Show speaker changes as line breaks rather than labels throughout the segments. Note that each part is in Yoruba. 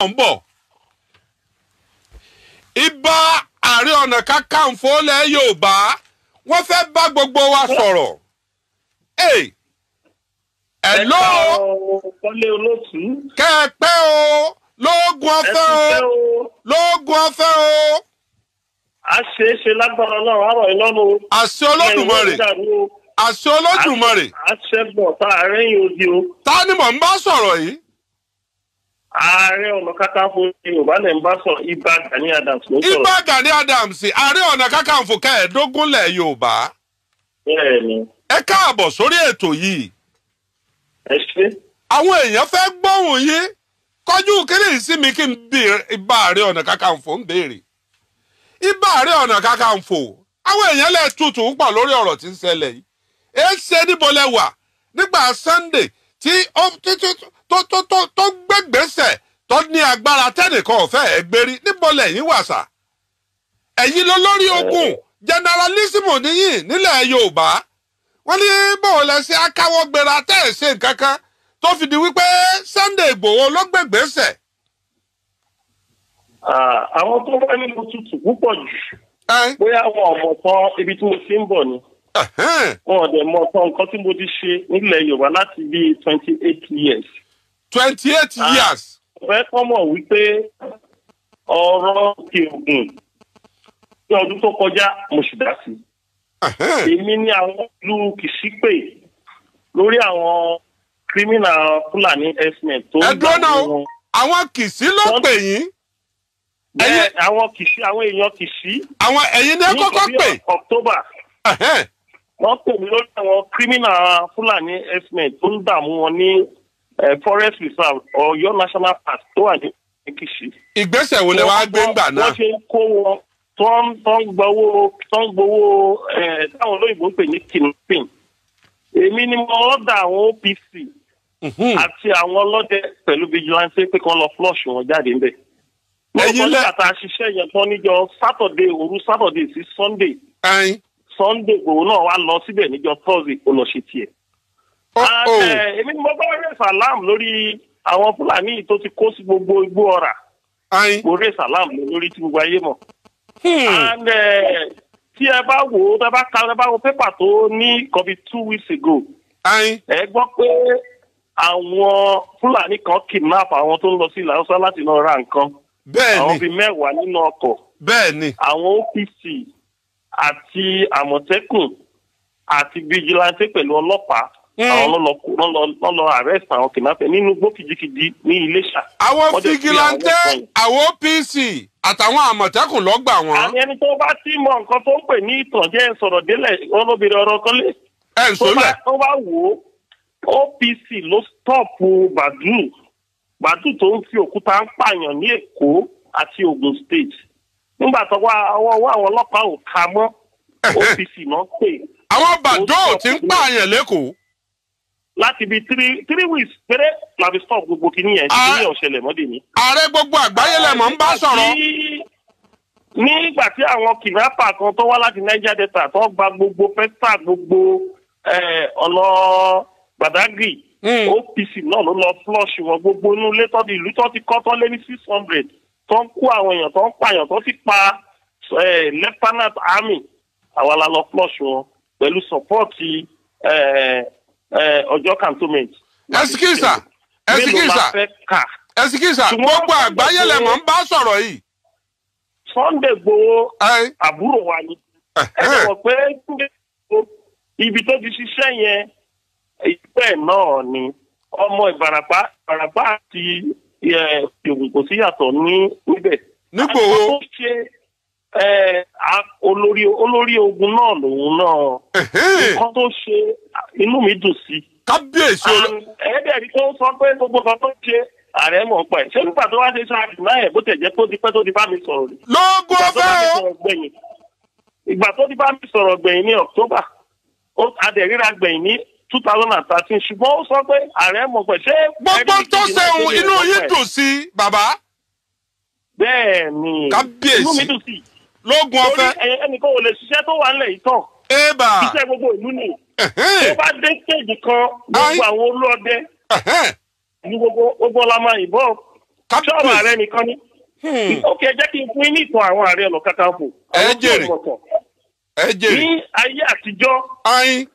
ń bọ̀. Ìbà Ààrẹ Ọ̀nà Kakanfò ilẹ̀ Yorùbá wọ́n fẹ́ bá gbogbo wa sọ̀rọ̀. Hello.
Kọ́lé olóòtú.
Kẹ́ẹ̀pẹ́ o lóògùn ọ̀fẹ́ o lóògùn ọ̀fẹ́ o.
A ṣe é ṣe lágbára náà àárọ̀ ìlọ́nu.
Àṣẹ Olódùmarè. Àṣẹ Olódùmarè.
Àṣẹ bọ̀ tá ààrẹ yìí odi o.
Ta ni mò ń bá sọ̀rọ̀ yìí?
Ààrẹ Ọ̀nà Kakanfò Yorùbá lè ń bá sọ̀rọ̀ Ìbà Gani Adams ló sọ̀rọ̀.
Ìbà Gani Adams Ààrẹ Ọ̀nà Kakanfò kẹẹ̀ẹ́dógún lẹ̀ Yorùbá.
Bẹ́ẹ̀ni.
Ẹ káàbọ̀ sórí ètò yìí.
Ẹ ṣé.
Àwọn èèyàn fẹ́ gbóhùn yín kọjú kiri sí mi kí n bí Ìbà Ààrẹ Ọ̀nà Kakanfò ń béèrè. Ìbà Ààrẹ Ọ̀nà Kakanfò àwọn èèyàn lè tutù pọ̀ lórí ọ̀rọ̀ tí ń ṣẹlẹ̀ yìí. Ẹ ṣe níbo lẹ wà nígbà Sunday tí tó gbégbèsè tó ní agbára tẹ́nìkan ọ̀fẹ́ ẹgbẹ́rí níbo lẹ́yìn wàṣà. Ẹ̀yin ló lórí ogun generalissimo níyìn nílẹ̀ Yorùbá. Wọ́n ní bóun lẹ ṣe akáwọ́ gbéra tẹ́ ẹ̀ ṣe nǹkan kan tó fi di wípé Sunday Ìgbòho ló gbégbèsè.
Àwọn tó wá nínú tutù púpọ̀ jù bóyá wọn ò mọ̀ tán ibi tí mo ti ń bọ̀ ni. Wọn ò dẹ̀ mọ̀ tán nǹkan tí mo ti ṣe nílẹ̀ Yorùbá láti bí 28 years.
28 years.
Fẹ́ kọ́ mọ̀ wípé ọ̀rọ̀ Òkè Ògùn ní ọdún tó kọjá mo sì dá sí. Èmi ní àwọn ìlú Kìṣípè lórí àwọn criminal Fúlàní herdsmen tó ń gbà wọn.
Àwọn Kìṣí ló pè yín.
Bẹ́ẹ̀ àwọn Kìṣí àwọn èèyàn Kìṣí.
Àwọn ẹ̀yin ní ẹ kọ́kọ́ pè.
Ní October. Wọ́n pè mí lórí àwọn criminal Fúlàní herdsmen tó ń dààmú wọn ní forest reserve Ọ̀yọ́ national park tó wà ní Kìṣí.
Ìgbésẹ̀ wo lẹ wá gbé ńgbà náà?
Wọ́n ṣe ń kó wọn tó ń gbowó táwọn olóyìnbó ń pè ní kidnapping. Èmi ni mo ọ̀dà àwọn OPC àti àwọn ọlọ́dẹ pẹ̀lú vigilante pé kí wọ́n lọ flush wọn jáde ńbẹ̀. Ẹ̀yin lẹ àtà ṣiṣẹ́ yẹn tán níjọ́ Saturday òru Saturday sí Sunday. Sunday òun náà wá lọ síbẹ̀ níjọ́ Thursday ó lọ ṣe tiẹ̀. Èmi ni mo bá rẹ̀ sàlám lórí àwọn Fúlàní tó ti kó sí gbogbo igbó ọ̀rà. Mo rẹ̀ sàlám lórí tí gbogbo ayé mọ̀. Tí ẹ bá wò ó ẹ bá wo pépà tó ní kọ́bí 2 weeks ago. Ẹ gbọ́ pé àwọn Fúlàní kan kidnap àwọn tó ń lọ sí ilẹ̀ Haúsá láti lọ ra nǹkan.
Bẹ́ẹ̀ni.
Àwọn bíi 10 nínú ọkọ̀.
Bẹ́ẹ̀ni.
Àwọn OPC àti Àmọ̀tẹ́kùn àti vigilante pẹ̀lú ọlọ́pàá. Àwọn lọ arrest àwọn kidnapper nínú igbó kìjikìji ní Iléṣà.
Àwọn vigilante àwọn OPC àtàwọn Àmọ̀tẹ́kùn ló gbà wọ́n.
Àní ẹni tó bá ti mọ nǹkan tó ń pè ní ìtànjẹ sọ̀rọ̀ délẹ̀ wọn lóbìnrin ọ̀rọ̀ kan lé.
Ẹ ń sọlẹ̀.
Tó bá wò ó OPC ló stọ́ọ̀pù Bàdú tó ń fi òkúta ń pààyàn ní Èkó àti Ògùn state. Nígbà tó wá àwọn ọlọ́pàá ò ka mọ́ OPC náà pè.
Àwọn Bàdó ti ń pààyàn l'Ékòó.
Láti bí 3 weeks péré la fi stop gbogbo kìíní yẹn tí ní ọ̀ṣẹlẹ̀ mọ́dé ní.
Ààrẹ gbogbo àgbáyé lẹ́mọ̀ ń bá sọ̀rọ̀.
Nígbà tí àwọn kidnapper kan tó wá láti Niger Delta tó gba gbogbo pẹ́tà gbogbo ọ̀nà Badagry OPC náà ló lọ flush wọn gbogbo inú ilé tó di ìlú tó ti kọ́ tó lé ní 600 tó ń kó àwọn èèyàn tó ń pààyàn tó ti pa lieutenant army àwa la lọ flush wọn pẹ̀lú support Ọjọ́ cantonment.
Ẹsikísà gbogbo àgbáyé lẹ́mọ̀ ń bá sọ̀rọ̀ yìí.
Sunday Igboho àbúrò wa ni. Ẹ mọ̀ pé ibi tó ti ṣiṣẹ́ yẹn ìpẹ́ náà ni ọmọ Ìbàràpá àti Ògùn kò sí yàtọ̀ níbẹ̀.
Nígbòho.
Olórí ogun náà lòun náà. Nǹkan tó ṣe inú mi dùn sí.
Kábíyèsí
ẹ̀ẹ́dẹ̀rí tó sọ pé gbogbo kan tó ṣe ààrẹ mọ̀ pa ẹ̀. Ṣé nígbà tó wá ṣe ṣáàdì náà ẹ̀ bó tẹ̀ jẹ́ tó ti pẹ́ tó ti bá mi sọ̀rọ̀ rí.
Lóògùn ọ̀fẹ́ o.
Ìgbà tó ti bá mi sọ̀rọ̀ gbẹ̀yìn ní October adẹ̀ríra gbẹ̀yìn ní 2013 ṣùgbọ́n ó sọ pé ààrẹ mọ̀ pẹ̀ ṣé.
Gbogbo tó ṣẹ̀hún inú yín dùn sí bàbá.
Bẹ́ẹ̀ni
kábíyèsí
inú mi dùn sí.
Lóògùn ọ̀fẹ́.
Ẹnìkan ò lè ṣiṣẹ́ tó wà nílẹ̀ yìí tán. Iṣẹ́ gbogbo ìlú ni. Tó bá dé stage kan gbogbo àwọn olóòdẹ ní gbogbo ọlá máa yìnbọn ṣọ́ọ̀bù ààrẹ nìkan ni. Ókè jẹ́ kí n fún yín ní ìtàn àwọn Ààrẹ Ọ̀nà Kakanfò.
Ẹ jèrè.
Ní ayé àtijọ́,
ayin.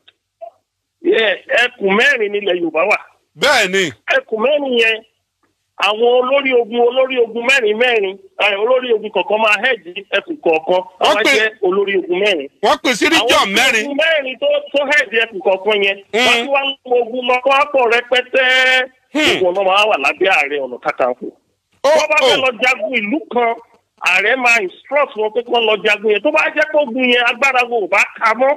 ẹkùn mẹ́rin nílẹ̀ Yorùbá wà.
Bẹ́ẹ̀ ni.
Ẹkùn mẹ́rin yẹn, àwọn olórí ogun mẹ́rin, olórí ogun kọ̀ọ̀kan máa hẹ́ẹ̀dì ẹkùn kọ̀ọ̀kan. Wọ́n jẹ́ olórí ogun mẹ́rin.
Wọ́n pè sí region mẹ́rin.
Àwọn ogun mẹ́rin tó hẹ́ẹ̀dì ẹkùn kọ̀ọ̀kan yẹn. Wọ́n ti wá ogun lọ́kọ́ àpọ̀ rẹpẹtẹ. Ogun náà máa wà lábẹ́ Ààrẹ Ọ̀nà Kakanfò. Wọ́n bá fẹ́ lọ jagun ìlú kan, ààrẹ máa instruct wọn pé kí wọ́n lọ jagun yẹn. Tó bá jẹ́ kó gun yẹn agbára wo ò bá ka mọ́,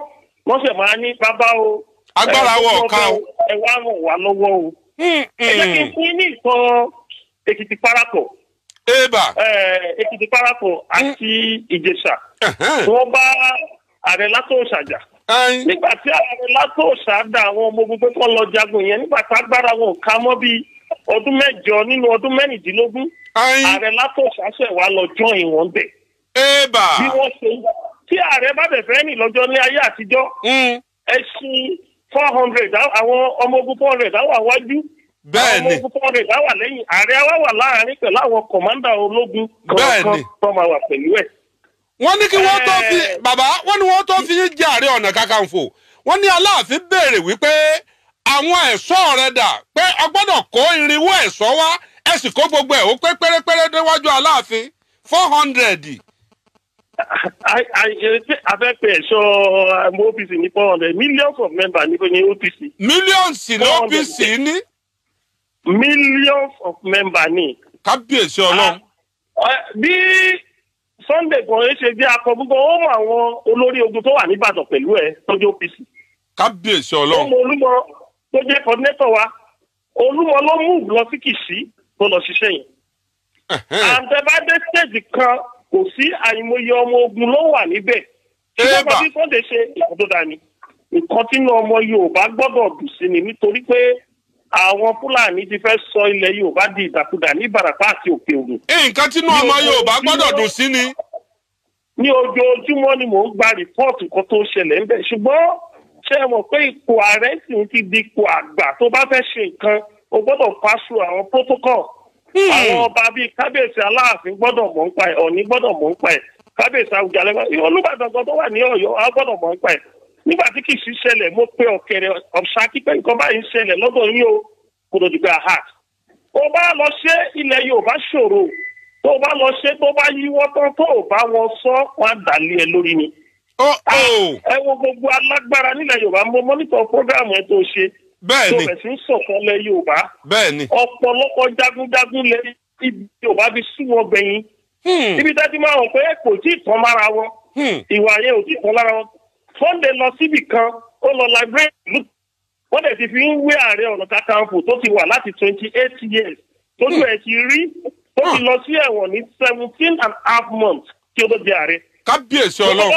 wọ́n sì máa ní bàbá o.
Agbára wo ò ká o.
Ẹ wá ràn wá lọ́wọ́ o. Ẹ jẹ́ kí n fún yín ní ìtàn Èkìtì Parapọ̀. Èkìtì Parapọ̀ àti Ìjẹ̀ṣà. Wọ́n bá ààrẹ Látòòṣà jà. Nígbà tí ààrẹ Látòòṣà dá àwọn ọmọ ogun pé kí wọ́n lọ jagun yẹn, nígbà tí agbára wọn ò ká mọ́ bíi ọdún 8 nínú ọdún 16, ààrẹ Látòòṣà ṣẹ̀ wá lọ join wọn bẹ̀. Bí wọ́n ṣe tí ààrẹ bá bẹ̀ fẹ́ nì lọ́jọ́ ní ayé àtijọ́, ẹṣin 400 àwọn ọmọ ogun 400 á wà wájú,
bẹ́ẹ̀ni,
àwọn ọmọ ogun 400 á wà lẹ́yìn, ààrẹ á wà láàárín pẹ̀lú àwọn kọ̀mándà ológun kọ̀ọ̀kan tó máa wà pẹ̀lú ẹ̀.
Wọ́n ní kí wọ́n tó fi bàbá wọ́n ní wọ́n tó fi yín jẹ́ Ààrẹ Ọ̀nà Kakanfò. Wọ́n ní Aláàfin béèrè wípé àwọn ẹ̀ṣọ́ rẹ̀ dà pé a gbọ́dọ̀ kó irinwó ẹ̀ṣọ́ wá ẹ sì kó gbogbo ẹ̀ ó pé pérépéré déwájú Aláàfin 400.
Afẹ́fẹ́ ẹ̀ṣọ́ OPC ní 400 millions of members ní OPC.
Millions ní OPC ní.
Millions of members ní.
Kábíyèsí Ọlọ́run.
Bí Sunday kan ṣe jẹ́ akọ gbogbo ó mọ àwọn olórí ogun tó wà níbàdàn pẹ̀lú ẹ̀ tọ́jú OPC.
Kábíyèsí Ọlọ́run.
Ọmọ Olúmọ tó jẹ́ coordinator wa, Olúmọ ló move lọ sí Kìṣí tó lọ ṣiṣẹ́ yẹn. Àǹtẹ̀bádé stage kan kò sí àìmọye ọmọ ogun ló wà níbẹ̀. Ṣùgbọ́n bí Sunday ṣe ìkọ́ tó dání. Nǹkan tí ọmọ Yorùbá gbọ́dọ̀ dùn sí ni nítorí pé àwọn Fúlàní ti fẹ́ sọ ilẹ̀ Yorùbá di ìdàkudà ní Ìbàràpá àti Òkè Ògùn.
Nǹkan tí ọmọ Yorùbá gbọ́dọ̀ dùn sí ni.
Ní ojoojúmọ́ ni mò ń gba rìpọ́ọ̀tù kan tó ṣẹlẹ̀ ń bẹ̀. Ṣùgbọ́n ṣé ẹ mọ̀ pé ipò ààrẹ sì ti di ipò àgbà tó bá fẹ́ ṣe nǹkan o gbọ́dọ̀ pàṣẹ àwọn protocol. Àwọn ọba bíi kábíyèsí Aláàfin gbọ́dọ̀ mọ̀ ń pa ẹ̀, Ọ̀ọ̀ni gbọ́dọ̀ mọ̀ ń pa ẹ̀, kábíyèsí Àwùjalẹ̀ Olúbàdàn kan tó wà ní Ọ̀yọ́ a gbọ́dọ̀ mọ̀ ń pa ẹ̀. Nígbà tí Kìṣí ṣẹlẹ̀ mo pe Ọ̀kẹ̀rẹ̀ Ọ̀ṣákí pé nǹkan báyìí ń ṣẹlẹ̀ lọ́dọ̀ yín o kò tó di pé heart. Tó bá lọ ṣe ilẹ̀ Yorùbá ṣòro, tó bá lọ ṣe tó bá yíwọ́ tán tó bá wọn sọ wọn á dàlẹ́ ẹ lórí ni. Ẹ wo gbogbo alágbára nílẹ̀ Yorùbá mo mọ́nítọ̀ program ẹ tó ṣe.
Bẹ́ẹ̀ni.
Tó bẹ̀ sí ń sọ̀kan lẹ Yorùbá.
Bẹ́ẹ̀ni.
Ọ̀pọ̀lọpọ̀ jagunjagun lẹ ibi Yorùbá fi sú wọn gbẹ̀yìn. Ibi tẹ́tí máa hàn pé kò tí ì tán lára wọn. Ìwà yẹn ò tí ì tán lára wọn. Sunday lọ síbì kan ó lọ library wọ́n dẹ̀ ti fi ń wé Ààrẹ Ọ̀nà Kakanfò tó ti wà láti 28 years tójú ẹ̀ ti rí tó ti lọ sí ẹ̀wọ̀n ní 17.5 months kí ó tó di ààrẹ.
Kábíyèsí Ọlọ́run.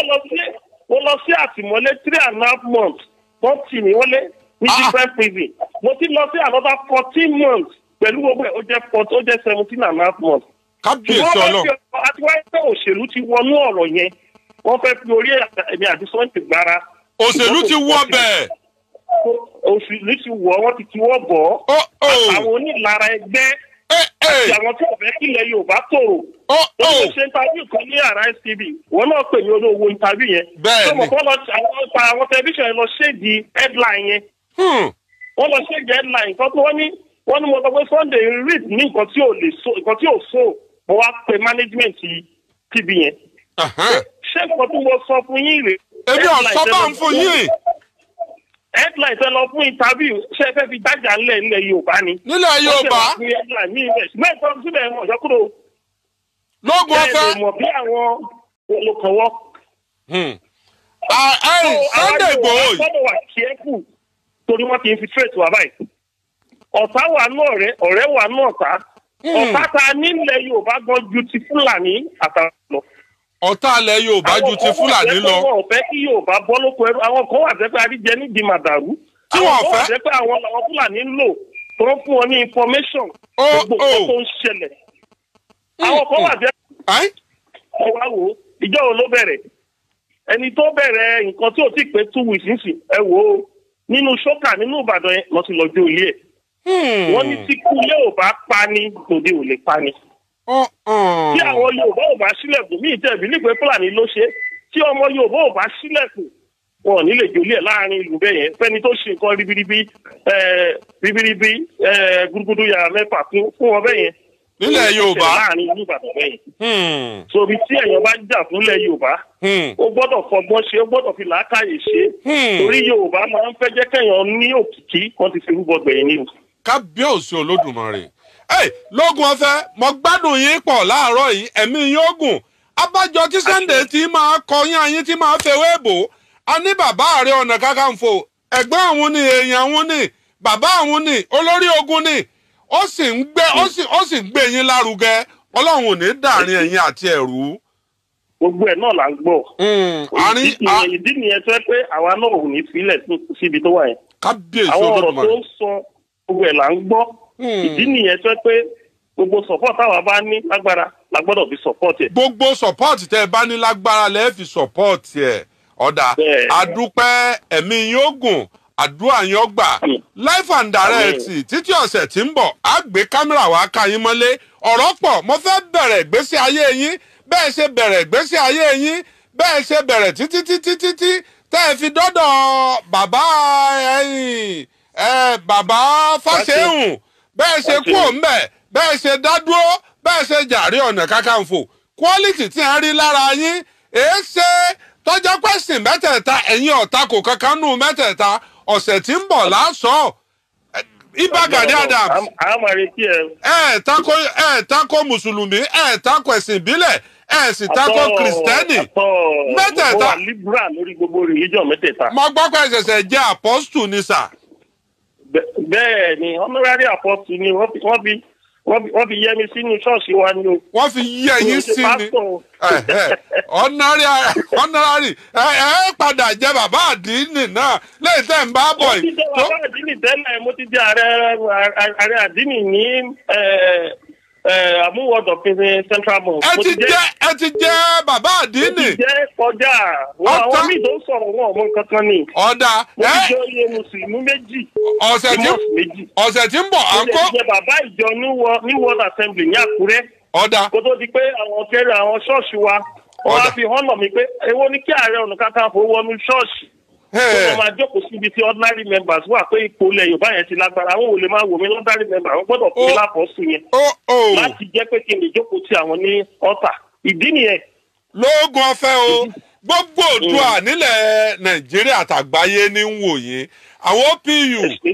Mo lọ sí àtìmọ́lé 3.5 months wọ́n tì mí wọlé ní different prison. Mo ti lọ sí another 14 months pẹ̀lú gbogbo ẹ̀ ó jẹ́ 17.5 months.
Kábíyèsí Ọlọ́run.
Àti wáyé pé òṣèlú ti wọnú ọ̀rọ̀ yẹn wọ́n fẹ́ fi orí ẹ̀mí àti Sunday gbára.
Òṣèlú ti wọ bẹ́ẹ̀.
Òṣèlú ti wọ̀ wọ́n ti tiwọ́ bọ̀ ọ́. Àwọn onílara ẹgbẹ́ àti àwọn tí wọ́n fẹ́ kílẹ̀ Yorùbá tòrò. Wọ́n ti ṣe interview kan ní àrà STV. Wọ́n náà pè ní olówó interview yẹn.
Bẹ́ẹ̀ni.
Tó mọ̀ kọ́ lọ àwọn tẹlifíṣàn lọ ṣéèdì headline yẹn. Wọ́n lọ ṣéèdì headline kan tó wọ́n ní mo sọ pé Sunday read ní nǹkan tí ò so mo wá pe management TV yẹn. Ṣé nǹkan tí mo sọ fún yín rè?
Èmi ò sọ bá ń fún yín.
Headline tẹ lọ fún interview ṣé ẹ fẹ́ fi dájà nílẹ̀ Yorùbá ni.
Nílẹ̀ Yorùbá.
Mẹ́tọ́ sílẹ̀ mọ̀ ṣọ́kúrò.
Lóògùn ọ̀fẹ́.
Ṣé ẹ mọ̀ bí àwọn olùkọ́wọ́.
Sunday Igboho.
Àwọn gbọ́dọ̀ wà kíẹ́kù torí wọ́n ti infiltrate wa báyìí. Ọ̀tá wà nú ọ̀rẹ́ wà nú ọ̀tá. Ọ̀tá ta nílẹ̀ Yorùbá gan ju ti Fúlàní àtàwọn lọ.
Ọ̀tá ilẹ̀ Yorùbá ju ti Fúlàní lọ.
Àwọn kan wà fẹ́ kí Yorùbá bọ́ lóko ẹrú. Àwọn kan wà fẹ́ pé àríjẹ nídìí màdàrú.
Tí wọ́n fẹ́.
Àwọn kan wà fẹ́ pé àwọn Fúlàní ń lò tó ń fún wọn ní information. Gbogbo nǹkan tó ń ṣẹlẹ̀. Àwọn kan wà fẹ́. Ẹ wá wò ó, ìjọ wo ló bẹ̀rẹ̀? Ẹni tó bẹ̀rẹ̀ nǹkan tí ò tí pé 2 weeks nísìn, ẹ wò ó, nínú ṣókà nínú Ìbàdàn yẹn lọ sí lọ́jọ́ ilé ẹ̀. wọ́n ní tí kúlé ò bá pa ni tòde ò lè pa ni. tí àwọn Yorùbá ò bá sílẹ̀kùn mí ìtẹ̀bí nípe Fúlàní ló ṣe tí ọmọ Yorùbá ò bá sílẹ̀kùn wọn ò ní lè jòlí ẹ̀ láàrin ìlú bẹ́ẹ̀ yẹn fẹ́ni tó ṣe nǹkan ribiribi gúdúgúdú yàrá mẹ́fà fún wọn bẹ́ẹ̀ yẹn.
nílẹ̀ Yorùbá
láàrin ìlú Ìbàdàn bẹ́ẹ̀ yẹn. sobi tí èèyàn bá jà fúnlẹ̀ Yorùbá ó gbọ́dọ̀ fọgbọ́n ṣe ó gbọ́dọ̀ fi làákàyè ṣe torí Yorùbá máa ń fẹ́ jẹ́ kéèyàn ní òkìkí kan ti fi rúbọ gbẹ̀yìn ní o.
kábíyèsí Olódùmarè lógun ọ̀fẹ́ mo gbádùn yín pọ̀ láàárọ̀ yìí ẹ̀mí yín ó gùn abájọ tí Sunday tí máa kọyín ayín tí máa fewé bò a ní bàbá Ààrẹ Ọ̀nà Kakanfò ẹ̀gbọ́n àwọn ni èèyàn àwọn ni bàbá àwọn ni olórí ogun ni ó sì ń gbé yín lárugẹ Ọlọ́run ò ní dàrin ẹ̀yin àti ẹ̀rú.
gbogbo ẹ̀ náà là ń gbọ́. ìdí nìyẹn tó yẹ pé àwa náà ò ní filẹ̀ síbi tó wà yẹn.
kábíyèsí
àwọn ọ̀rọ̀
Olódùmarè.
tó ń sọ gbogbo ẹ̀ là ń gbọ́. ìdí nìyẹn tó yẹ pé gbogbo support àwa bá ní lágbára la gbọ́dọ̀ fi support ẹ̀.
gbogbo support tẹ́ ẹ bá ní lágbára lẹ́ẹ̀ fi support ẹ̀ ọ̀dà àdúpẹ́ ẹ̀mí yín ó gùn àdúrà yín ó gbà live and direct títí ọ̀sẹ̀ tí ń bọ̀ á gbé kámẹ́rà wá ká yín mọ́lé ọ̀rọ̀ pọ̀ mo fẹ́ bẹ̀rẹ̀ ìgbésí ayé yín bẹ́ẹ̀ ṣe bẹ̀rẹ̀ ìgbésí ayé yín bẹ́ẹ̀ ṣe bẹ̀rẹ̀ títí tẹ́ ẹ fi dọ́dọ̀ bàbá Fáṣẹ̀hùn bẹ́ẹ̀ ṣe kú òǹbẹ̀ bẹ́ẹ̀ ṣe dádúró bẹ́ẹ̀ ṣe jàre Ọ̀nà Kakanfò quality tí a rí lára yín èé ṣe tọ́jọ́ pẹ̀sìn mẹ́tẹ̀ẹ̀ta ẹ̀yin ọ̀tá kò kankan nù mẹ́tẹ̀ẹ̀ta ọ̀sẹ̀ tí ń bọ̀ lásán Ìbà Gani Adams tako mùsùlùmí tako ẹ̀sìn ìbílẹ̀ sì tako kìrìsìtẹ́nì mẹ́tẹ̀ẹ̀ta. mo gbọ́ pé ẹ̀ṣẹ̀ṣẹ̀ jẹ́ apọ́stù ni sà.
bẹ́ẹ̀ ni honorary apostle ni wọ́n fi yẹ mi sínú ṣọ́ọ̀ṣì wa ni o.
wọ́n fi yẹ yín sí ni honorary padà jẹ bàbá àdínì náà lẹ́yìn tẹ́ ń bá bọ̀ yìí.
mo ti jẹ bàbá àdínì tẹ́lẹ̀ mo ti jẹ ààrẹ àdínì ní àmúwọ̀dọ̀ central mosque.
ẹ ti jẹ bàbá àdínì.
mo ti jẹ kọjá àwọn míì tó ń sọ̀rọ̀ wọn ọmọ kankan ni.
ọ̀dà
mo ti jẹ oyè mùsùlùmí méjì.
ọ̀sẹ̀ tí ń bọ̀ à ń kó.
mo ti jẹ bàbá ìjọ New World Assembly ní Àkúrẹ́.
ọ̀dà.
kó tó di pé àwọn kẹrẹ àwọn ṣọ́ọ̀ṣì wa wọ́n á fi hàn mí pé èwo ni kí Ààrẹ Ọ̀nà Kakanfò wọnú ṣọ́ọ̀ṣì. wọ́n máa jókòó síbi tí ordinary members wà pé ipò ilẹ̀ Yorùbá yẹn ti lágbára àwọn ò lè máa wò mí ordinary member àwọn gbọ́dọ̀ fún mi láfọ̀ọ́sù yẹn. láti jẹ́ pé kí n lè jókòó tí àwọn ní ọ̀tà ìdí nìyẹn.
lóògùn ọ̀fẹ́ o gbogbo Oòduà nílẹ̀ Nàìjíríà àtàgbáyé ní ń wò yín àwọn OPU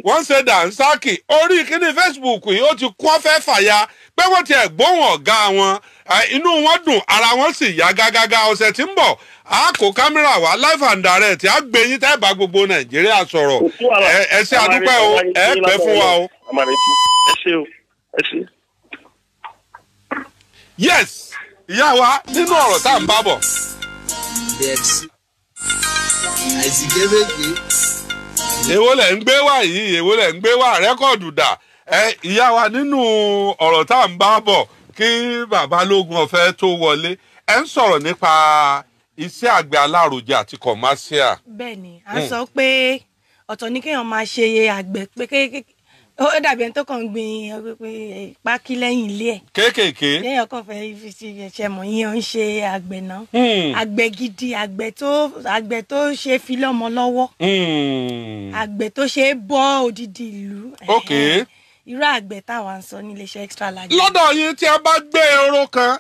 wọ́n ṣe dànsákì orí kíní Facebook yìí ó ti kún ọ̀fẹ́ fàya pé wọ́n ti ẹ̀gbóhùn ọ̀gá wọn inú wọn dùn ara wọn sì yá gágágá ọ̀sẹ̀ tí ń bọ̀ a kó kámẹ́rà wá live and direct a gbé yín tẹ́ bá gbogbo Nàìjíríà sọ̀rọ̀ ẹ ṣe àdúpẹ́ o ẹ pẹ́ fún wa o. yes ìyá wa nínú ọ̀rọ̀ tá à ń bá bọ̀. èwo lẹ̀ ń gbé wá yìí èwo lẹ̀ ń gbé wá rẹ́kọ̀dù dà ìyá wa nínú ọ̀rọ̀ tá à ń bá bọ̀ kí bàbá Lógun Ọ̀fẹ́ tó wọlé ẹ ń sọ̀rọ̀ nípa iṣẹ́ àgbẹ̀ alárojẹ àti commercial.
bẹ́ẹ̀ni à ń sọ pé ọ̀tọ̀ ní kéèyàn máa ṣe àgbẹ̀ pé ó dàbí ẹni tó kàn ń gbin pákí lẹ́yìn ilé ẹ̀.
kéékèèké.
kéèyàn kàn fẹ́ fi ṣe mọ̀ yín ń ṣe àgbẹ̀ náà. àgbẹ̀ gidi àgbẹ̀ tó ṣe fi lọ́mọ lọ́wọ́. àgbẹ̀ tó ṣe bọ́ odidi ìlú.
ok.
irú àgbẹ̀ táwa ń sọ ní iléeṣẹ́ extra large.
lọ́dọ̀ yín tí a bá gbé ehoro kan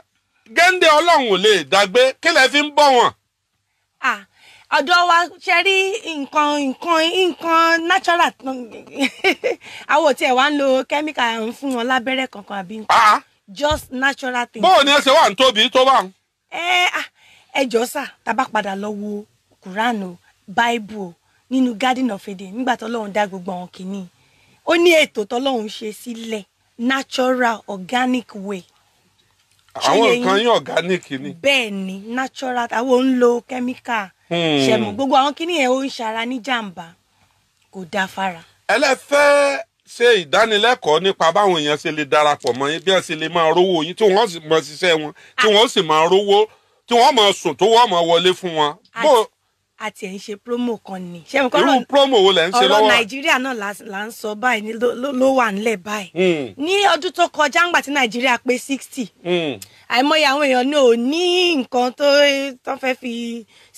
géńdé Ọlọ́run ò lè dàgbé kí lẹ fi ń bọ́ wọn.
ọ̀dọ̀ wa ṣe rí nǹkan natural àwọn ò tiẹ̀ wá ń lo chemical fún wọn lábẹ́rẹ́ kankan àbí nǹkan just natural thing.
bóò ni ẹ ṣe wà ń tóbi tó bá ń.
ẹ jọ sà tá a bá padà lọ wo Quran o Bible nínú Garden of Eden nígbà tọ́lọ́run dá gbogbo àwọn kìíní ó ní ètò tọ́lọ́run ṣe sílẹ̀ natural organic way.
àwọn nǹkan yín organic ni.
bẹ́ẹ̀ ni natural àwọn ò ń lo chemical. ṣẹ̀mọ̀ gbogbo àwọn kíní ẹ̀ ó ń ṣara ní jàǹbá kò dáa fara.
ẹlẹ́fẹ́ ṣe ìdánilẹ́kọ̀ọ́ nípa báwọn èèyàn ṣe lè darapọ̀ mọ́ yín bí wọ́n ṣe lè máa rówó yín tí wọ́n sì máa ṣiṣẹ́ wọn tí wọ́n sì máa rówó tí wọ́n máa sùn tó wọ́n máa wọlé fún wọn.
àti ẹ̀ ń ṣe promo kan ni.
irú promo wo lẹ ń ṣe
ọ̀rọ̀
lọ́wọ́?
nàìjíríà náà là ń sọ báyìí ló wà nílẹ̀ báyìí. ní ọdún tó kọjá ńgbà tí nàìjíríà pé 60 àìmọye àwọn èèyàn ní ò ní nǹkan tó fẹ́ fi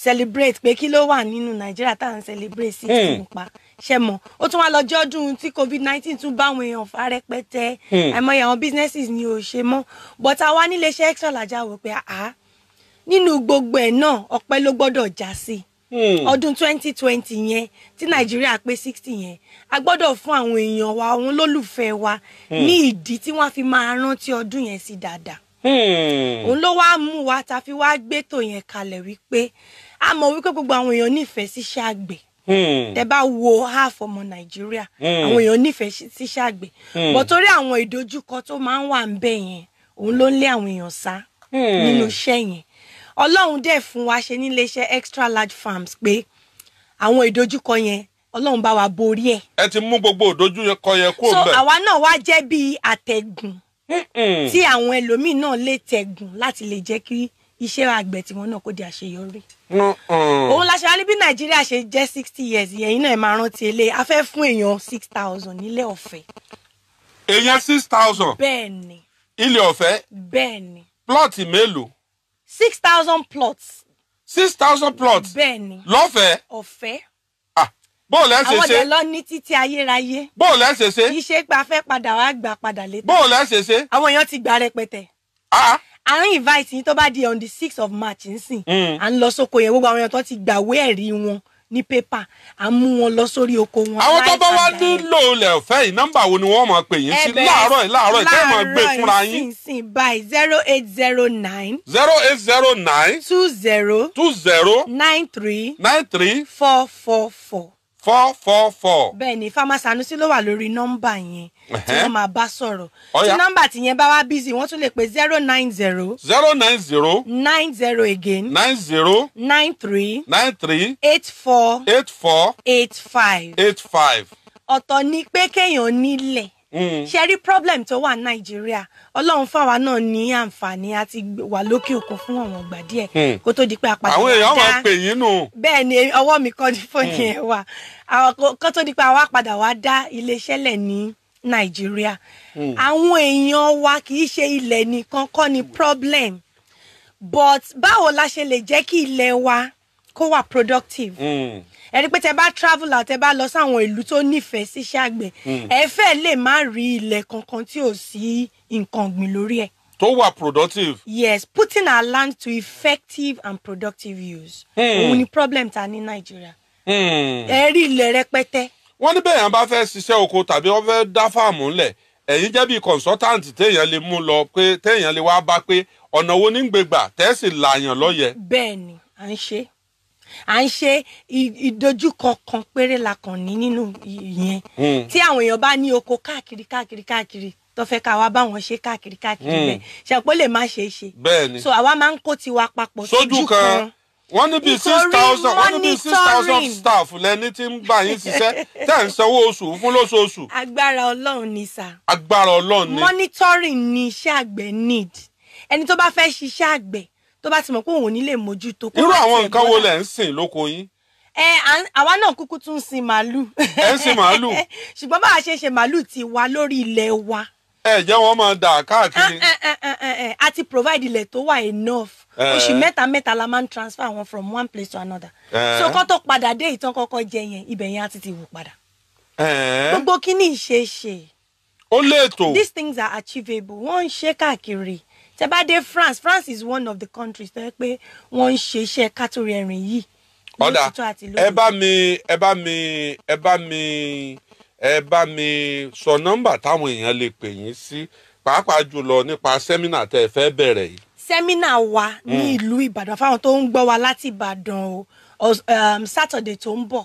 celebrate pé kí ló wà nínú nàìjíríà tá à ń celebrate 60 nípa ṣe mọ̀. ó tún wá lọ́jọ́ ọdún tí covid-19 tún bá àwọn èèyàn fa rẹpẹtẹ àìmọye àwọn businesses ni ò ṣe mọ́ but àwa nílé iṣẹ́ Extra Larger wò pé nínú gbogbo ẹ̀ náà ọpẹ́ ló gbọ́dọ̀ já sí. Ọdún 2020 yẹn tí nàìjíríà pé 60 yẹn a gbọ́dọ̀ fún àwọn èèyàn wa àwọn olólùfẹ́ wa ní ìdí tí wọ́n fi máa rántí ọdún yẹn sí dáadáa. òun ló wá mú wa ta fi wá gbétò yẹn kalẹ̀ wípé a mọ̀ wípé gbogbo àwọn èèyàn nífẹ̀ẹ́ síṣẹ́ àgbẹ̀. Tẹ́ bá wo half ọmọ nàìjíríà àwọn èèyàn nífẹ̀ẹ́ síṣẹ́ àgbẹ̀ bọ̀ torí àwọn ìdojúkọ tó máa ń wà ń bẹ̀ yẹn òun ló ń lé àwọn èèyàn sá nínú iṣẹ́ yẹn. Ọlọ́run dẹ̀ fún wa ṣe nílé iṣẹ́ Extra Large Farms pé àwọn ìdojúkọ yẹn Ọlọ́run bá wa borí ẹ̀.
ẹ ti mú gbogbo ìdojúkọ yẹn kúrò ńbẹ̀.
so àwa náà wá jẹ́ bí àtẹ̀gùn tí àwọn ẹlòmíì náà lè tẹ̀gùn láti lè jẹ́ kí iṣẹ́ àgbẹ̀ tiwọn náà kó di àṣeyọrí. òun la ṣe wá ní bí nàìjíríà ṣe jẹ́ 60 years yẹn iná ẹ̀ máa rántí eléyìí a fẹ́ fún èèyàn 6,000 nílé ọ̀fẹ́.
èèyàn 6,000.
bẹ́ẹ̀ ni.
ilé ọ̀fẹ́.
bẹ́ẹ̀ ni.
plọ́ọ̀tì mélòó?
6,000 plots.
6,000 plots.
bẹ́ẹ̀ ni.
lọ́fẹ̀ẹ́.
ọ̀fẹ́.
bóòlù ẹ ṣe ṣe.
àwọn ọ̀dẹ̀ lọ ní títí ayérayé.
bóòlù ẹ ṣe ṣe.
kì í ṣe pé a fẹ́ padà wá gbà padà létí.
bóòlù ẹ ṣe ṣe.
àwọn èèyàn ti gbà rẹpẹtẹ. à ń invite yín tó bá di on the 6th of March nsìn. à ń lọ sóko yẹn gbogbo àwọn èèyàn tó ti gbàwé ẹ̀rí wọn ní pépà à ń mú wọn lọ sórí oko wọn.
àwọn tó bá wá nílò ilẹ̀ ọ̀fẹ́ yìí nọ́mbà wo ni wọ́n máa pè yín sí láàárọ̀ yìí tẹ́ ẹ máa gbé fúnra yín.
láàárọ̀ báyìí 0809.
0809.
20. 93. 444.
444.
bẹ́ẹ̀ ni Farmer Sanusi ló wà lórí nọ́mbà yẹn tí wọ́n máa bá sọ̀rọ̀. tí
Ọ̀yá.
nọ́mbà tí yẹn bá wá busy wọ́n tún lè pè 090.
090.
90 again.
90.
93.
93.
84.
84.
85.
85.
ọ̀tọ̀ ni pé kéèyàn nílẹ̀. ṣe rí problem tó wà ní nàìjíríà ọlọ́run fáwa náà ní àǹfààní àti wà lókè òkun fún àwọn ìgbà díẹ̀ kó tó di pé àpàdé
àwọn èèyàn máa pè yín nù.
bẹ́ẹ̀ ni ọwọ́ mi kọ́ ní fóònù yẹn wà kó tó di pé àwa padà wá dá iléeṣẹ́ lẹ̀ ní nàìjíríà àwọn èèyàn wa kì í ṣe ilẹ̀ nìkan kọ́ ni problem but báwo la ṣe lè jẹ́ kí ilẹ̀ wa kó wà productive. Ẹni pé tẹ bá travel out tẹ bá lọ sáwọn ìlú tó nífẹ̀ẹ́ síṣẹ́ àgbẹ̀ ẹ fẹ́ lè má rí ilẹ̀ kankan tí ò sí nǹkan ọ̀gbìn lórí ẹ̀.
tó wà productive.
Yes, putting our land to effective and productive use. Òun ni problem ta ní Nàìjíríà. Ẹ rí ilẹ̀ rẹpẹtẹ.
wọ́n ní bẹ́ẹ̀ yẹn bá fẹ́ ṣiṣẹ́ oko tàbí wọ́n fẹ́ dá fáàmù ńlẹ̀ ẹ̀yin jẹ́ bí consultant téèyàn lè mú lọ pé téèyàn lè wá bá pé ọ̀nà wo ní gbégbà tẹ́sí làyàn lọ́yẹ.
Bẹ́ẹ̀ ni à ń ṣe ìdojúkọ kan péré la kàn ní nínú ìyẹn tí àwọn èèyàn bá ní oko káàkiri tó fẹ́ ká wá bá wọn ṣe káàkiri bẹ́ẹ̀ ṣàpọ̀ lè má ṣe é ṣe.
Bẹ́ẹ̀ni.
So àwa máa ń kó tiwa papọ̀
sójú kan wọ́n ní bíi 6,000 staff lẹ́ni tí ń bá yín ṣiṣẹ́ tẹ́ ń sanwó oṣù fún lóṣooṣù.
agbára Ọlọ́run ni sà.
agbára Ọlọ́run ni.
monitoring ni iṣẹ́ àgbẹ̀ need ẹni tó bá fẹ́ ṣiṣẹ́ àgbẹ̀ tó bá ti mọ̀ pé òun ò ní lè mójútó.
irú àwọn nǹkan wo lẹ̀ ń sìn lóko yín.
àwa náà kúkú tún ń sin màálù.
ẹ ń sin màálù.
ṣùgbọ́n bá a ṣe ṣe màálù ti wà lórí ilẹ̀ wa.
ẹ jẹ́ wọ́n máa dà káàkiri.
a ti provide ilẹ̀ tó wà enough. oṣù mẹ́ta la máa ń transfer wọn from one place to another. so kó tó padà dé ìtàn kọ́kọ́ jẹ yẹn ibẹ̀ yẹn á ti wù padà. gbogbo kíní ìṣeéṣe.
ó léètò.
these things are achievable wọ́n ń ṣe káàkiri. tẹ́ bá dé France is one of the countries tó yẹ pé wọ́n ń ṣe iṣẹ́ kátó rẹ̀rìn yìí.
ọ̀dà ẹ bá mi sọ nọ́mbà táwọn èèyàn lè pè yín sí pàápàá jùlọ nípa sẹ́mínà tẹ́ ẹ fẹ́ bẹ̀rẹ̀ yìí.
sẹ́mínà wa ní ìlú Ìbàdàn fáwọn tó ń gbọ́ wa láti Ìbàdàn o Saturday tó ń bọ̀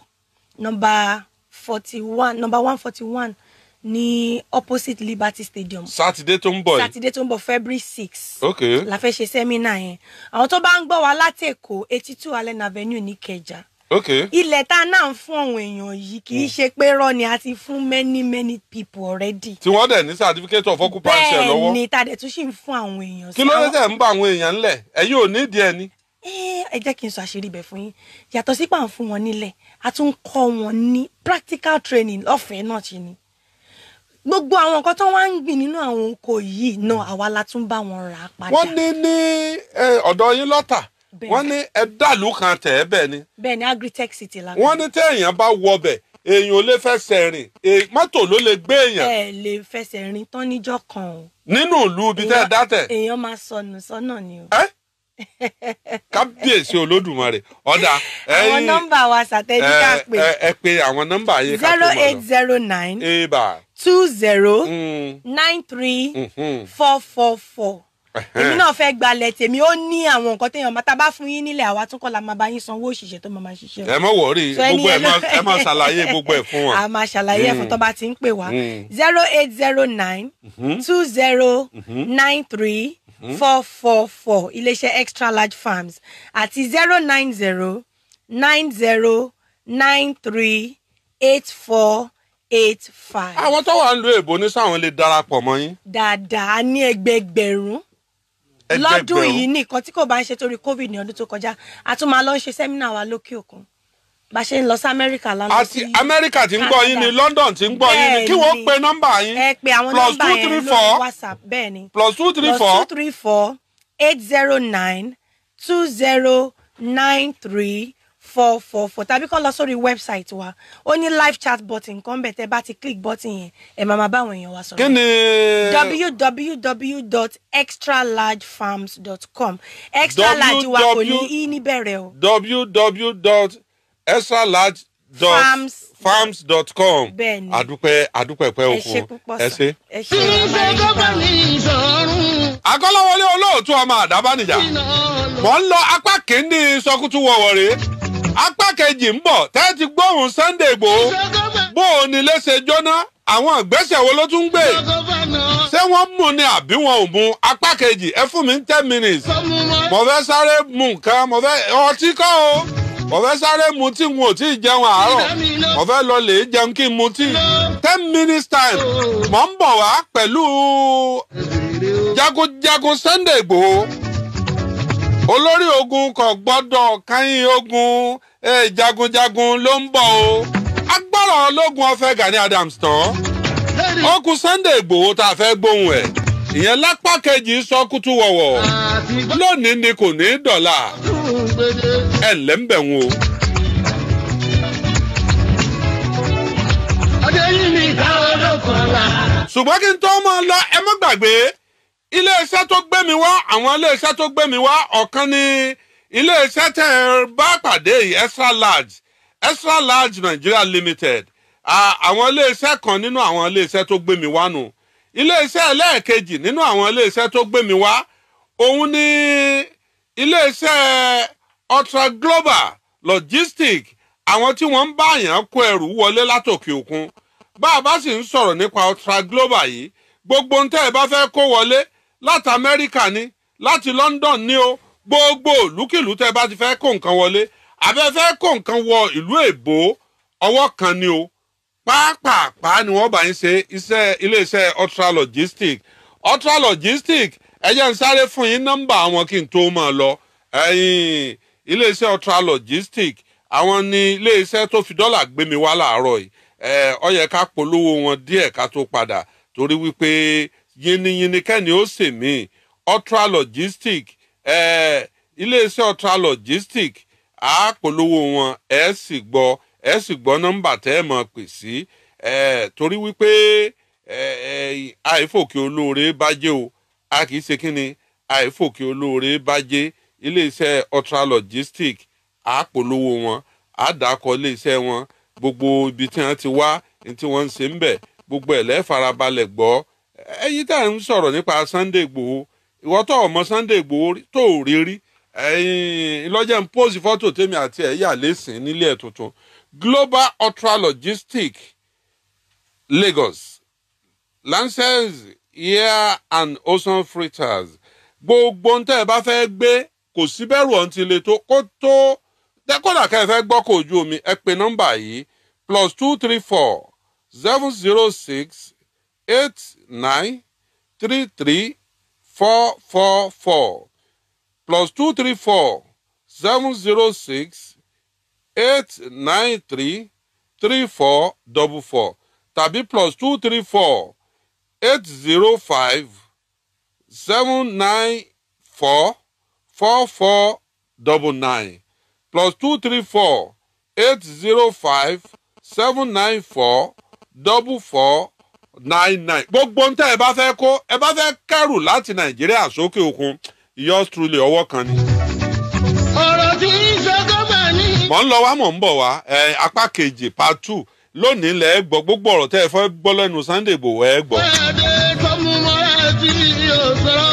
number 141 ní opposite Liberty Stadium.
Saturday tó ń bọ̀ yìí.
Saturday tó ń bọ̀ February 6.
Okay.
la fẹ́ ṣe sẹ́mínà yẹn àwọn tó bá ń gbọ́ wa láti Èkó 82 Allen Avenue ní Ìkẹjà.
Okay.
ilẹ̀ tá a náà ń fún àwọn èèyàn yìí kì í ṣe pé rọ́ ni a ti fún many people already.
tí wọ́n dẹ̀ ní certificate of occupancy lọ́wọ́.
bẹ́ẹ̀ ni tá a dẹ̀ tún ṣì ń fún àwọn èèyàn.
kí ló dé tẹ̀ ń bá àwọn èèyàn ńlẹ̀ ẹ̀yin ò ní ìdí ẹ̀ ni.
ẹ jẹ́ kí n sọ àṣírí ibẹ̀ fún yín yàtọ̀ sí pà ń fún wọn nílẹ̀ a tún ń kọ́ wọn ní practical training lọ́fẹ̀ẹ́ náà ṣe ni gbogbo àwọn nǹkan tó wá ń gbìn nínú àwọn oko yìí náà àwa la tún bá wọn rà á padà.
wọ́n ní ọ̀dọ̀ yín lọ́tà wọ́n ní ẹ̀dàlú kan tẹ̀ ẹ́ bẹ́ẹ̀ ni.
bẹ́ẹ̀ ni agritech city la.
wọ́n ní téèyàn bá wọ bẹ̀ èèyàn ò lè fẹsẹ̀ rìn mọ́tò ló lè gbé èèyàn.
ẹ lè fẹsẹ̀ rìn tán níjọ́ kan o.
nínú ìlú ibi tẹ́ ẹ dá tẹ̀.
èèyàn máa sọnù sọ́nà ni o.
kábíyèsí olódùmarè ọ̀dà.
àwọn nọ́mbà wa sàtẹ́jíkà pé.
ẹ pe àwọn nọ́mbà yìí ká tó mọ̀ lọ.
0809 20 93 444. èmi náà fẹ́ gbalẹ̀ tèmi ó ní àwọn nǹkan téèyàn máa tábà fún yín nílẹ̀ àwa tún kọ́ la máa bá yín sanwó òṣìṣẹ́ tó máa ṣiṣẹ́.
ẹ mọ̀ wọ̀rí gbogbo ẹ máa ṣàlàyé gbogbo ẹ̀ fún wọn.
a máa ṣàlàyé ẹ̀ fún tó bá ti ń pè wá 0809 20 93 444 iléeṣẹ́ extra large farms àti 090 90 93 84 85.
àwọn tó wà ń lo èbó ní sáwọn lè darapọ̀ mọ́ yín.
dáadáa ní ẹgbẹgbẹ̀rún lọ́dún yìí nìkan tí kò bá ń ṣe torí covid ní ọdún tó kọjá a tún máa lọ ń ṣe sẹ́mínà wa lókè òkun bá ṣe ń lọ sí amẹ́ríkà lánàá.
àti amẹ́ríkà tí ń gbọ́ yín ni london tí ń gbọ́ yín ni kí wọ́n pe nọ́mbà yín.
ẹ pe àwọn nọ́mbà yẹn lórí whatsapp bẹ́ẹ̀ ni +234 809 20 93 444 tàbí kàn lọ sórí website wa ó ní live chat button kan bẹ̀ tẹ́ bá ti click button yẹn ẹ máa bá àwọn èèyàn wa sọ̀rọ̀.
kí ni.
www.extralargefarms.com extra large wa kò ní í níbẹ̀rẹ̀ o.
www.extralarge.farms.com
bẹ́ẹ̀ni
àdúpẹ́ pẹ́ òkun ẹ ṣé. akọ́lọ́wọlé olóòtú ọmọ àdábánijà mò ń lọ apá kìíní sọkútù wọ̀wọ̀ rèé apá kejì ń bọ̀ tẹ́tí gbóhùn Sunday Igboho bó o ní léṣe jóná àwọn ìgbésẹ̀ wo ló tún gbé ṣé wọ́n mú ni àbí wọn ò mú apá kejì ẹ fún mi 10 minutes mo fẹ́ sáré mu nǹkan mo fẹ́ ọtí kọ́ o mo fẹ́ sáré mu tí n ò tí ì jẹun àárọ̀ mo fẹ́ lọ lè jẹun kí n mu tí 10 minutes time mo ń bọ̀ wá pẹ̀lú jagunjagun Sunday Igboho olórí ogun kò gbọ́dọ̀ káyìn ogun jagunjagun ló ń bọ̀ o agbára ológun ọ̀fẹ́ Gani Adams tán ó kù Sunday Igboho tá a fẹ́ gbóhùn ẹ̀ ìyẹn lápá kejì sọkútù wọ̀wọ̀ lónìí ni kò ní dọ̀là ẹ̀ lẹ́ńbẹ̀ wọn o. ṣùgbọ́n kí n tó máa lọ ẹ má gbàgbé iléeṣẹ́ tó gbé mi wá àwọn iléeṣẹ́ tó gbé mi wá ọ̀kan ní iléeṣẹ́ tẹ́ ẹ bá pàdé yìí extra large Nigeria Limited àwọn iléeṣẹ́ kan nínú àwọn iléeṣẹ́ tó gbé mi wá nù iléeṣẹ́ ẹlẹ́ẹ̀kejì nínú àwọn iléeṣẹ́ tó gbé mi wá òun ní iléeṣẹ́ Ultra Global Logistics àwọn tí wọ́n ń bá àyàn kó ẹrù wọlé látòkè òkun bá a bá sì ń sọ̀rọ̀ nípa Ultra Global yìí gbogbo ohun tẹ́ ẹ bá fẹ́ kó wọlé láti Amẹ́ríkà ni láti London ni o gbogbo ìlúkìlú tẹ́ ẹ bá ti fẹ́ kó nǹkan wọlé àbẹ́ fẹ́ kó nǹkan wọ ìlú èbó ọwọ́ kan ni o pàápàá ni wọ́n bá ń ṣe iléeṣẹ́ Ultra Logistics ẹ jẹ́ n sáré fún yín nọ́mbà àwọn kí n tó máa lọ iléeṣẹ́ Ultra Logistics àwọn ni iléeṣẹ́ tó fi dọ́là gbé mi wá láàárọ̀ yìí ó yẹ ká polówó wọn díẹ̀ ká tó padà torí wípé yìnyínyìnyín kẹ́ni ó sè mí Ultra Logistics iléeṣẹ́ Ultra Logistics á polówó wọn ẹ sì gbọ́ nọ́mbà tẹ́ ẹ máa pè sí torí wípé àìfòkè olóore bájẹ́ o a kì í ṣe kí ni àìfòkè olóore bájẹ́ iléeṣẹ́ Ultra Logistics á polówó wọn á dàkọ iléeṣẹ́ wọn gbogbo ibi tí wọ́n ti wá ní tí wọ́n ń ṣe ń bẹ̀ gbogbo ẹ̀ lẹ́farabalẹ̀ gbọ́ ẹ̀yin tá à ń sọ̀rọ̀ nípa Sunday Igboho ìwọ tó ọmọ Sunday Igboho tó rí rí ìlọ́jẹ̀ ń pósì fọ́tò tèmi àti ẹ̀yà lẹ́sìn nílé ẹ̀ tuntun Global Ultra Logistics Lagos Lancers Air and Ocean Freighters gbogbo ń tẹ́ ẹ bá fẹ́ gbé kò sí bẹ̀rù ọ̀ǹtí le tó kó tó dẹ́kọ̀dà kẹ́ ẹ fẹ́ gbọ́ kó ojú omi ẹ pe nọ́mbà yìí +234 706 89 33 444 +234 706 893 3444 tàbí +234 805 794 4499 +234 805 794 4499. gbogbo ń tẹ́ ẹ bá fẹ́ kó ẹ bá fẹ́ kẹ́rù láti nàìjíríà sókè òkun yours truly ọwọ́ kan ni.
ọ̀rọ̀ tí ń sọ gọ́gbà ní.
mọ̀ ń lọ wá mọ̀ ń bọ̀ wá apá kejì part 2 lónìí lẹ́ gbọ́ gbogbo ọ̀rọ̀ tẹ́ ẹ fẹ́ gbọ́ lẹ́nu Sunday Igboho ẹ gbọ́.
ẹ̀ẹ́dẹ́ tó mú mọ́ra tí yóò sọ̀rọ̀.